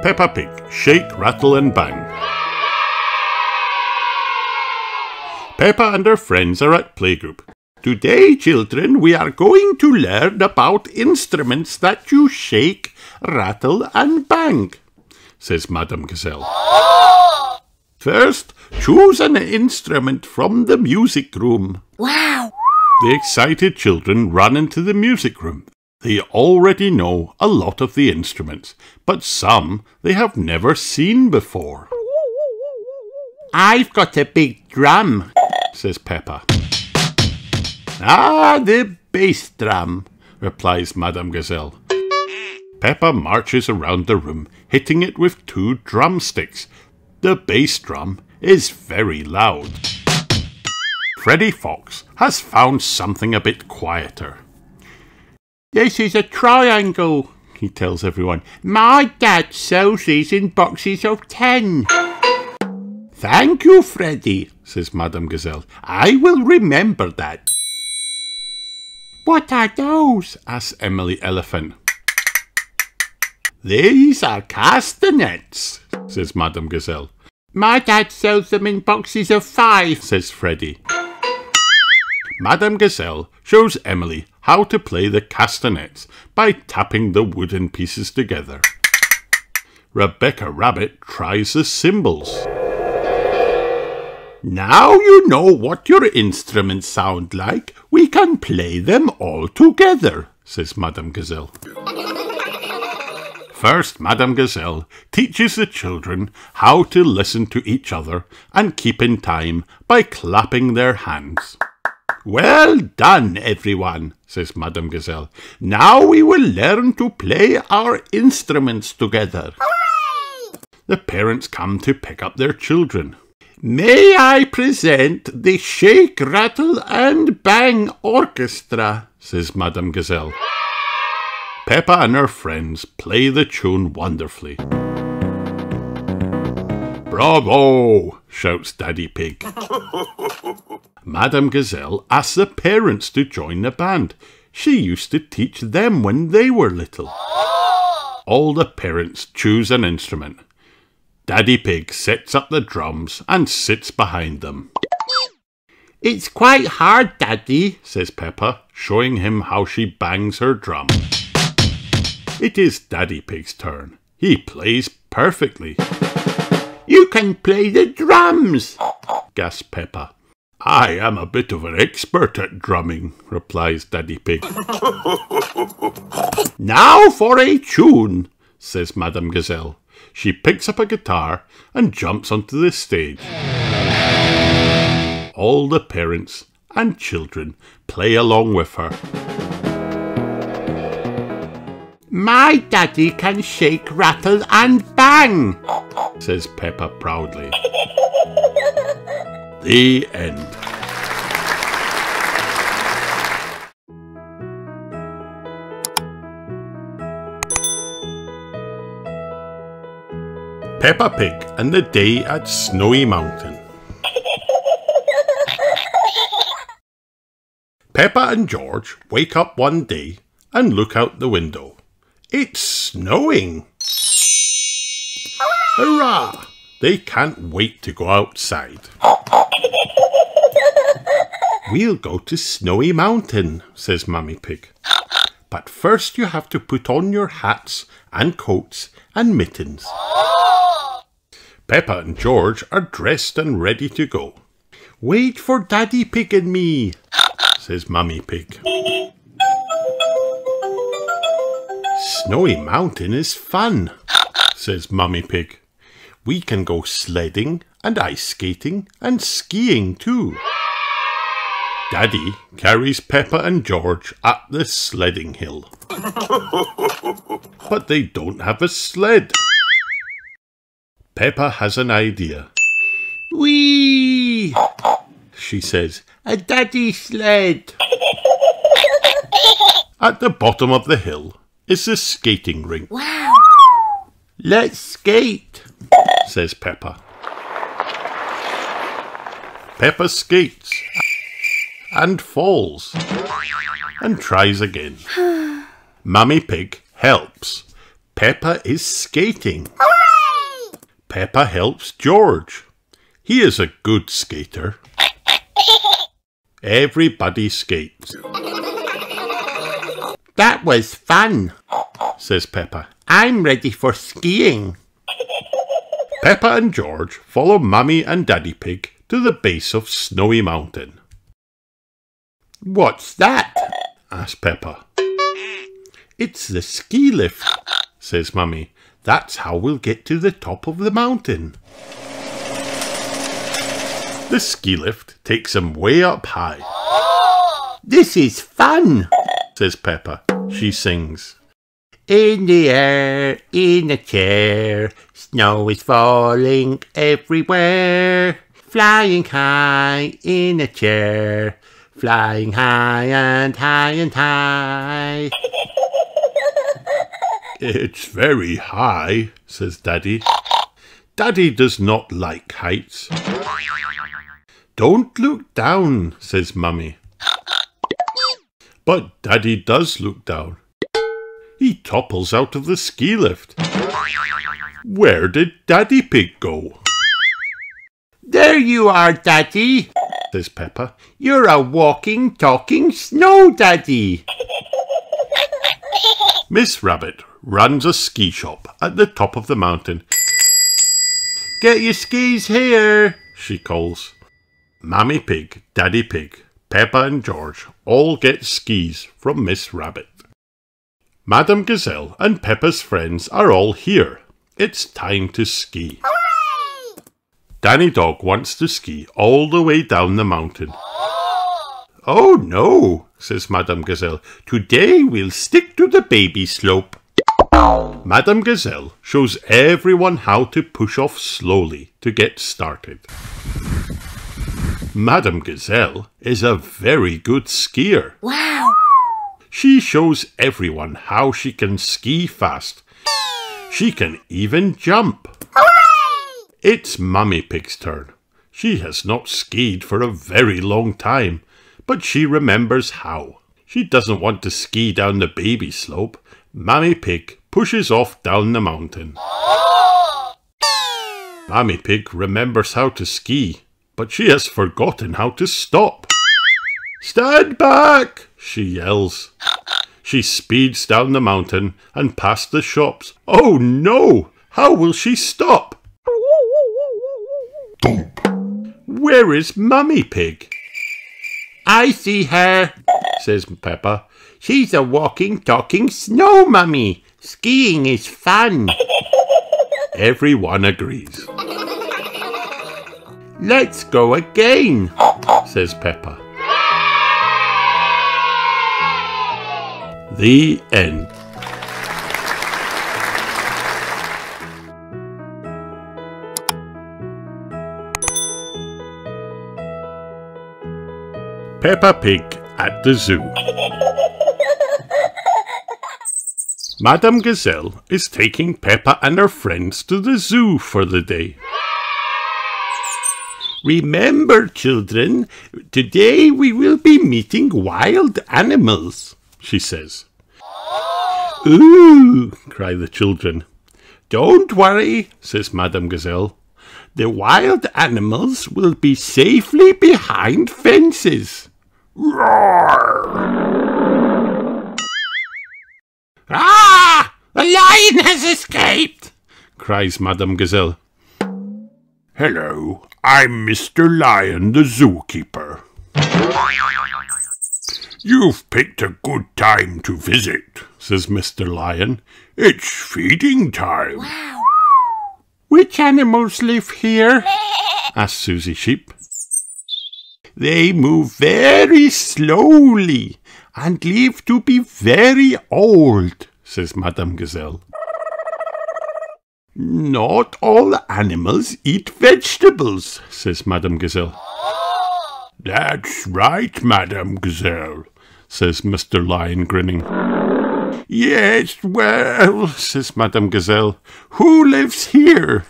Peppa Pig, Shake, Rattle and Bang. Peppa and her friends are at playgroup. Today, children, we are going to learn about instruments that you shake, rattle and bang, says Madame Gazelle. First, choose an instrument from the music room. Wow! The excited children run into the music room. They already know a lot of the instruments, but some they have never seen before. I've got a big drum, says Peppa. Ah, the bass drum, replies Madame Gazelle. Peppa marches around the room, hitting it with 2 drumsticks. The bass drum is very loud. Freddy Fox has found something a bit quieter. This is a triangle, he tells everyone. My dad sells these in boxes of 10. Thank you, Freddy, says Madame Gazelle. I will remember that. What are those? asks Emily Elephant. These are castanets, says Madame Gazelle. My dad sells them in boxes of 5, says Freddy. Madame Gazelle shows Emily how to play the castanets by tapping the wooden pieces together. Rebecca Rabbit tries the cymbals. Now you know what your instruments sound like. We can play them all together, says Madame Gazelle. First, Madame Gazelle teaches the children how to listen to each other and keep in time by clapping their hands. Well done, everyone, says Madame Gazelle. Now we will learn to play our instruments together. Hooray! The parents come to pick up their children. May I present the Shake, Rattle and Bang Orchestra, says Madame Gazelle. Peppa and her friends play the tune wonderfully. Bravo! shouts Daddy Pig. Madame Gazelle asks the parents to join the band. She used to teach them when they were little. All the parents choose an instrument. Daddy Pig sets up the drums and sits behind them. It's quite hard, Daddy, says Peppa, showing him how she bangs her drum. It is Daddy Pig's turn. He plays perfectly. You can play the drums, gasps Peppa. I am a bit of an expert at drumming, replies Daddy Pig. Now for a tune, says Madame Gazelle. She picks up a guitar and jumps onto the stage. All the parents and children play along with her. My daddy can shake, rattle and bang, says Peppa proudly. The end. Peppa Pig and the Day at Snowy Mountain. Peppa and George wake up one day and look out the window. It's snowing! Hurrah! They can't wait to go outside. We'll go to Snowy Mountain, says Mummy Pig. But first you have to put on your hats and coats and mittens. Peppa and George are dressed and ready to go. Wait for Daddy Pig and me, says Mummy Pig. Snowy Mountain is fun, says Mummy Pig. We can go sledding and ice skating and skiing too. Daddy carries Peppa and George up the sledding hill. But they don't have a sled. Peppa has an idea. Whee! she says. A daddy sled! At the bottom of the hill is the skating rink. Wow! Let's skate, says Peppa. Peppa skates and falls and tries again. Mummy Pig helps. Peppa is skating. Hooray! Peppa helps George. He is a good skater. Everybody skates. That was fun, says Peppa. I'm ready for skiing. Peppa and George follow Mummy and Daddy Pig to the base of Snowy Mountain. What's that? asks Peppa. It's the ski lift, says Mummy. That's how we'll get to the top of the mountain. The ski lift takes them way up high. This is fun, says Peppa. She sings. In the air, in a chair, snow is falling everywhere. Flying high in a chair, flying high and high and high. It's very high, says Daddy. Daddy does not like heights. Don't look down, says Mummy. But Daddy does look down. He topples out of the ski lift. Where did Daddy Pig go? There you are, Daddy, says Peppa. You're a walking, talking snow daddy. Miss Rabbit runs a ski shop at the top of the mountain. Get your skis here, she calls. Mammy Pig, Daddy Pig, Peppa and George all get skis from Miss Rabbit. Madame Gazelle and Peppa's friends are all here. It's time to ski. Hooray! Danny Dog wants to ski all the way down the mountain. Oh no, says Madame Gazelle. Today we'll stick to the baby slope. Madame Gazelle shows everyone how to push off slowly to get started. Madame Gazelle is a very good skier. Wow! She shows everyone how she can ski fast. She can even jump. Hooray! It's Mummy Pig's turn. She has not skied for a very long time, but she remembers how. She doesn't want to ski down the baby slope. Mummy Pig pushes off down the mountain. Mummy Pig remembers how to ski, but she has forgotten how to stop. Stand back, she yells. She speeds down the mountain and past the shops. Oh no! How will she stop? Where is Mummy Pig? I see her, says Peppa. She's a walking, talking snow mummy. Skiing is fun. Everyone agrees. Let's go again, says Peppa. The end. Peppa Pig at the zoo. Madame Gazelle is taking Peppa and her friends to the zoo for the day. Remember, children, today we will be meeting wild animals, she says. Ooh, cry the children. Don't worry, says Madame Gazelle. The wild animals will be safely behind fences. Roar! Ah! A lion has escaped! Cries Madame Gazelle. Hello, I'm Mr. Lion, the zookeeper. You've picked a good time to visit, says Mr. Lion. It's feeding time. Wow! Which animals live here? asks Susie Sheep. They move very slowly and live to be very old, says Madame Gazelle. Not all animals eat vegetables, says Madame Gazelle. That's right, Madame Gazelle, says Mr. Lion, grinning. Yes, well, says Madame Gazelle, who lives here?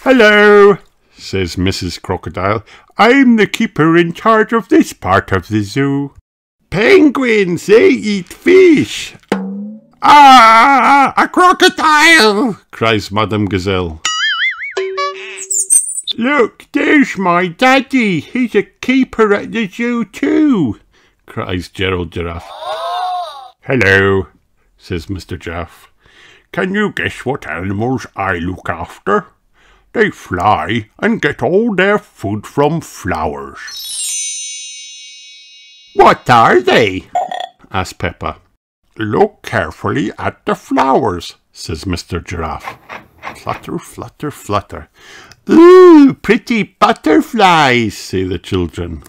Hello, says Mrs. Crocodile. I'm the keeper in charge of this part of the zoo. Penguins, they eat fish. Ah, a crocodile, cries Madame Gazelle. Look, there's my daddy. He's a keeper at the zoo too, cries Gerald Giraffe. Hello, says Mr. Giraffe. Can you guess what animals I look after? They fly and get all their food from flowers. What are they? asked Peppa. Look carefully at the flowers, says Mr. Giraffe. Flutter, flutter, flutter. Ooh, pretty butterflies, say the children.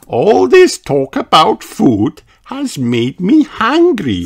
All this talk about food has made me hungry.